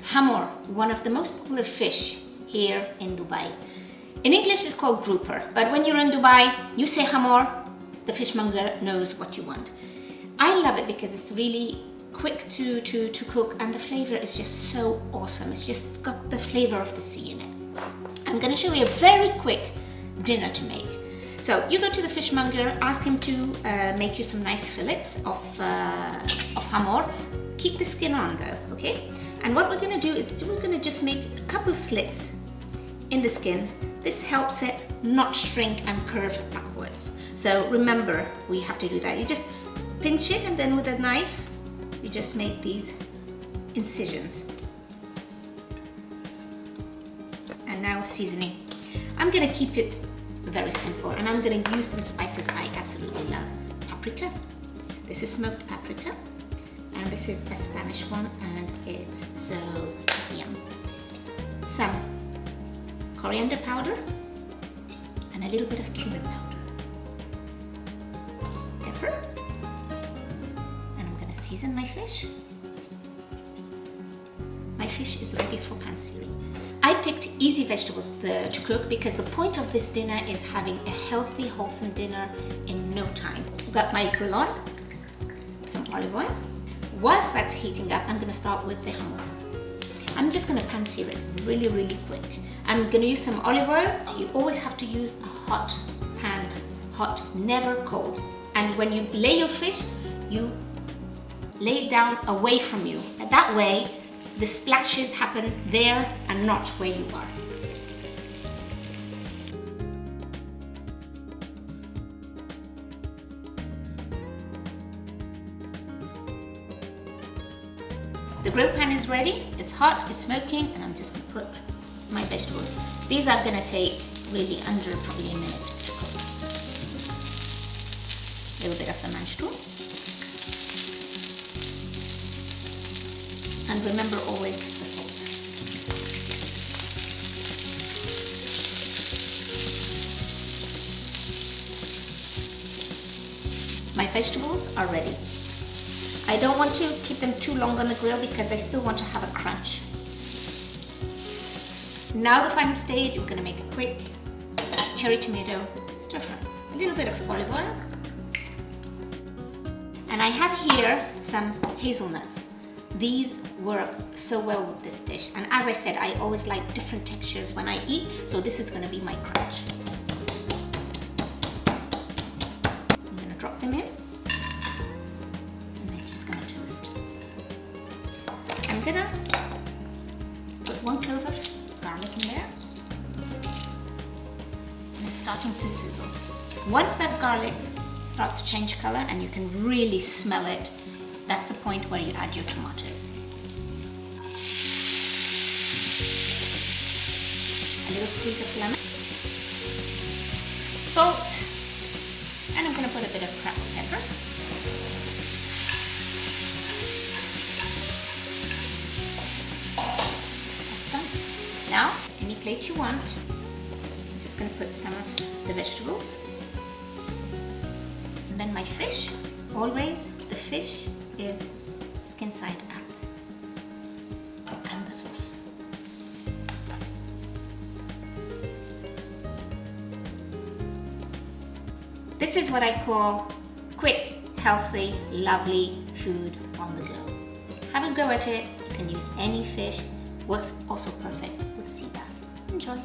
Hamour, one of the most popular fish here in Dubai. In English it's called grouper, but when you're in Dubai, you say Hamour, the fishmonger knows what you want. I love it because it's really quick to cook and the flavor is just so awesome. It's just got the flavor of the sea in it. I'm gonna show you a very quick dinner to make. So you go to the fishmonger, ask him to make you some nice fillets of Hamour. Keep the skin on though, okay? And what we're gonna do is we're gonna just make a couple slits in the skin. This helps it not shrink and curve backwards. So remember, we have to do that. You just pinch it and then with a knife, you just make these incisions. And now seasoning. I'm gonna keep it very simple and I'm gonna use some spices I absolutely love. Paprika. This is smoked paprika. And this is a Spanish one and it's so yum. Some coriander powder and a little bit of cumin powder. Pepper. And I'm gonna season my fish. My fish is ready for pan searing. I picked easy vegetables to cook because the point of this dinner is having a healthy, wholesome dinner in no time. I've got my grill on, some olive oil. Whilst that's heating up, I'm gonna start with the Hamour. I'm just gonna pan sear it really, really quick. I'm gonna use some olive oil. You always have to use a hot pan, hot, never cold. And when you lay your fish, you lay it down away from you. And that way, the splashes happen there and not where you are. The grill pan is ready, it's hot, it's smoking, and I'm just gonna put my vegetables. These are gonna take really under probably a minute to cook. A little bit of the manchetool. And remember always the salt. My vegetables are ready. I don't want to keep them too long on the grill because I still want to have a crunch. Now the final stage, we're going to make a quick cherry tomato stir fry. A little bit of olive oil. And I have here some hazelnuts. These work so well with this dish. And as I said, I always like different textures when I eat, so this is going to be my crunch. I'm going to drop them in. I'm gonna put 1 clove of garlic in there. And it's starting to sizzle. Once that garlic starts to change color and you can really smell it, that's the point where you add your tomatoes. A little squeeze of lemon, salt, and I'm gonna put a bit of cracked pepper. Now, any plate you want, I'm just going to put some of the vegetables. And then my fish, always the fish is skin side up. And the sauce. This is what I call quick, healthy, lovely food on the go. Have a go at it. You can use any fish. Works also perfect with sea bass. Enjoy!